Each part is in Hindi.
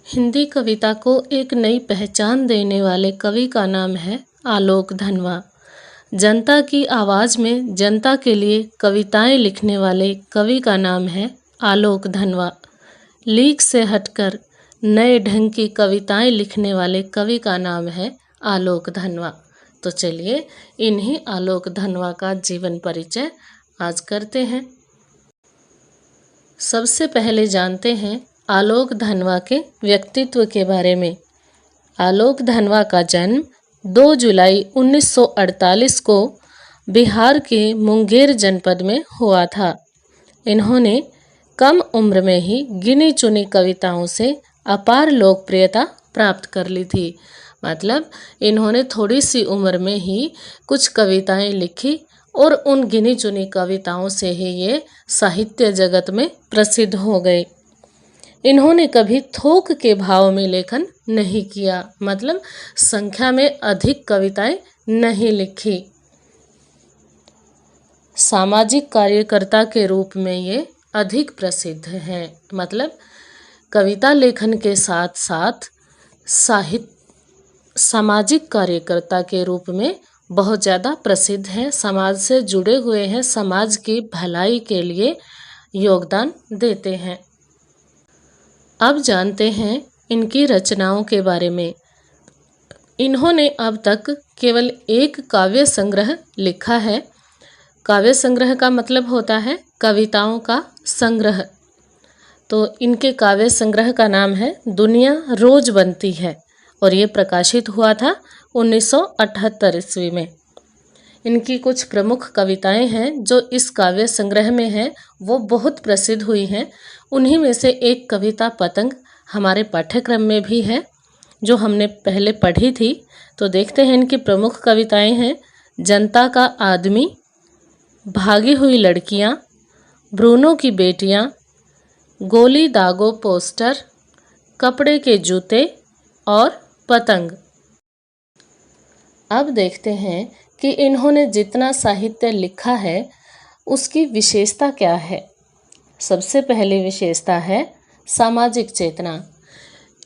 हिंदी कविता को एक नई पहचान देने वाले कवि का नाम है आलोक धनवा। जनता की आवाज़ में जनता के लिए कविताएं लिखने वाले कवि का नाम है आलोक धनवा। लीक से हटकर नए ढंग की कविताएं लिखने वाले कवि का नाम है आलोक धनवा। तो चलिए इन्हीं आलोक धनवा का जीवन परिचय आज करते हैं। सबसे पहले जानते हैं आलोक धनवा के व्यक्तित्व के बारे में। आलोक धनवा का जन्म 2 जुलाई 1948 को बिहार के मुंगेर जनपद में हुआ था। इन्होंने कम उम्र में ही गिनी चुनी कविताओं से अपार लोकप्रियता प्राप्त कर ली थी। मतलब इन्होंने थोड़ी सी उम्र में ही कुछ कविताएं लिखी और उन गिनी चुनी कविताओं से ही ये साहित्य जगत में प्रसिद्ध हो गए। इन्होंने कभी थोक के भाव में लेखन नहीं किया, मतलब संख्या में अधिक कविताएं नहीं लिखी। सामाजिक कार्यकर्ता के रूप में ये अधिक प्रसिद्ध हैं। मतलब कविता लेखन के साथ साथ सामाजिक कार्यकर्ता के रूप में बहुत ज़्यादा प्रसिद्ध हैं। समाज से जुड़े हुए हैं, समाज की भलाई के लिए योगदान देते हैं। अब जानते हैं इनकी रचनाओं के बारे में। इन्होंने अब तक केवल एक काव्य संग्रह लिखा है। काव्य संग्रह का मतलब होता है कविताओं का संग्रह। तो इनके काव्य संग्रह का नाम है दुनिया रोज बनती है और ये प्रकाशित हुआ था 1978 ईस्वी में। इनकी कुछ प्रमुख कविताएं हैं जो इस काव्य संग्रह में हैं, वो बहुत प्रसिद्ध हुई हैं। उन्हीं में से एक कविता पतंग हमारे पाठ्यक्रम में भी है, जो हमने पहले पढ़ी थी। तो देखते हैं इनकी प्रमुख कविताएं हैं जनता का आदमी, भागी हुई लड़कियां, ब्रूनो की बेटियां, गोली दागो पोस्टर, कपड़े के जूते और पतंग। अब देखते हैं कि इन्होंने जितना साहित्य लिखा है उसकी विशेषता क्या है। सबसे पहली विशेषता है सामाजिक चेतना।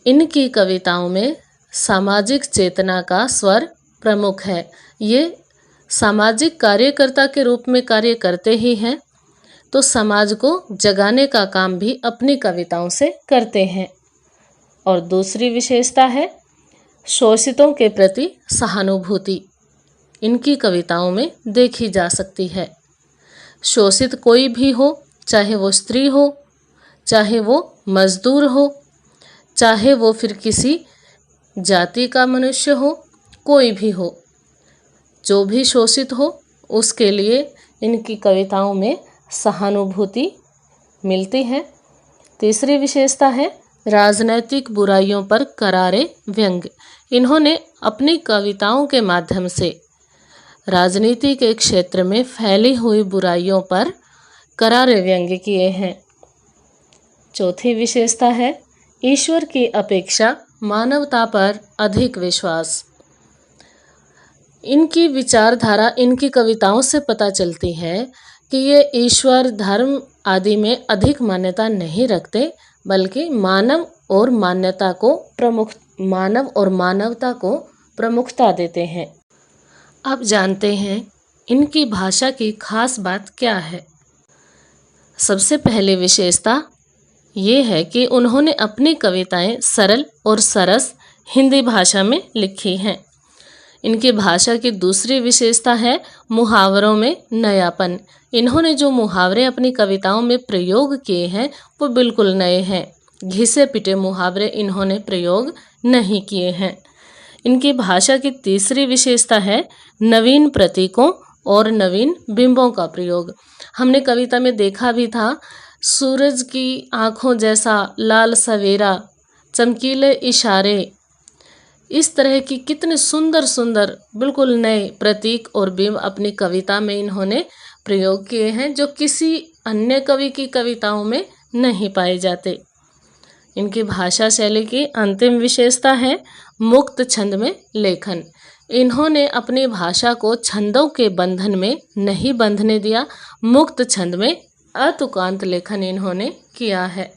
इनकी कविताओं में सामाजिक चेतना का स्वर प्रमुख है। ये सामाजिक कार्यकर्ता के रूप में कार्य करते ही हैं, तो समाज को जगाने का काम भी अपनी कविताओं से करते हैं। और दूसरी विशेषता है शोषितों के प्रति सहानुभूति। इनकी कविताओं में देखी जा सकती है। शोषित कोई भी हो, चाहे वो स्त्री हो, चाहे वो मजदूर हो, चाहे वो फिर किसी जाति का मनुष्य हो, कोई भी हो, जो भी शोषित हो उसके लिए इनकी कविताओं में सहानुभूति मिलती है। तीसरी विशेषता है राजनैतिक बुराइयों पर करारे व्यंग्य। इन्होंने अपनी कविताओं के माध्यम से राजनीति के क्षेत्र में फैली हुई बुराइयों पर करारे व्यंग्य किए हैं। चौथी विशेषता है ईश्वर की अपेक्षा मानवता पर अधिक विश्वास। इनकी विचारधारा इनकी कविताओं से पता चलती है कि ये ईश्वर, धर्म आदि में अधिक मान्यता नहीं रखते, बल्कि मानव और मानवता को प्रमुखता देते हैं। अब जानते हैं इनकी भाषा की खास बात क्या है। सबसे पहली विशेषता ये है कि उन्होंने अपनी कविताएं सरल और सरस हिंदी भाषा में लिखी हैं। इनकी भाषा की दूसरी विशेषता है मुहावरों में नयापन। इन्होंने जो मुहावरे अपनी कविताओं में प्रयोग किए हैं वो बिल्कुल नए हैं। घिसे पिटे मुहावरे इन्होंने प्रयोग नहीं किए हैं। इनकी भाषा की तीसरी विशेषता है नवीन प्रतीकों और नवीन बिंबों का प्रयोग। हमने कविता में देखा भी था, सूरज की आँखों जैसा लाल सवेरा, चमकीले इशारे, इस तरह की कितने सुंदर सुंदर बिल्कुल नए प्रतीक और बिंब अपनी कविता में इन्होंने प्रयोग किए हैं, जो किसी अन्य कवि की कविताओं में नहीं पाए जाते। इनकी भाषा शैली की अंतिम विशेषता है मुक्त छंद में लेखन। इन्होंने अपनी भाषा को छंदों के बंधन में नहीं बंधने दिया, मुक्त छंद में अतुकांत लेखन इन्होंने किया है।